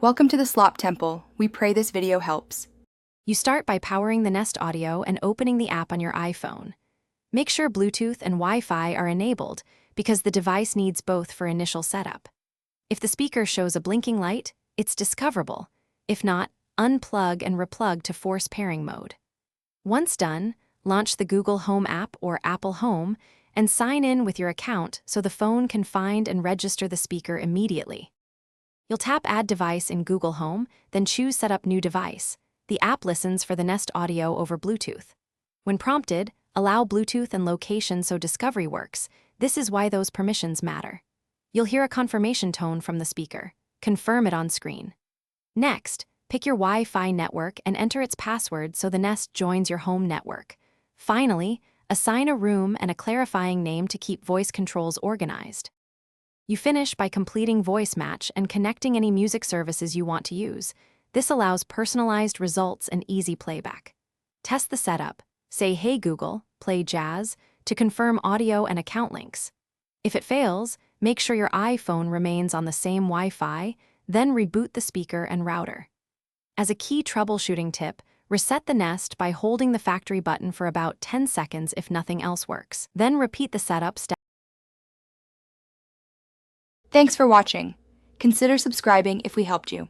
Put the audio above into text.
Welcome to the Slop Temple. We pray this video helps. You start by powering the Nest Audio and opening the app on your iPhone. Make sure Bluetooth and Wi-Fi are enabled because the device needs both for initial setup. If the speaker shows a blinking light, it's discoverable. If not, unplug and replug to force pairing mode. Once done, launch the Google Home app or Apple Home and sign in with your account so the phone can find and register the speaker immediately. You'll tap Add Device in Google Home, then choose Set up New Device. The app listens for the Nest Audio over Bluetooth. When prompted, allow Bluetooth and location so discovery works. This is why those permissions matter. You'll hear a confirmation tone from the speaker. Confirm it on screen. Next, pick your Wi-Fi network and enter its password so the Nest joins your home network. Finally, assign a room and a clarifying name to keep voice controls organized. You finish by completing voice match and connecting any music services you want to use. This allows personalized results and easy playback. Test the setup. Say, "Hey Google, play jazz," to confirm audio and account links. If it fails, make sure your iPhone remains on the same Wi-Fi, then reboot the speaker and router. As a key troubleshooting tip, reset the Nest by holding the factory button for about 10 seconds if nothing else works. Then repeat the setup step. Thanks for watching. Consider subscribing if we helped you.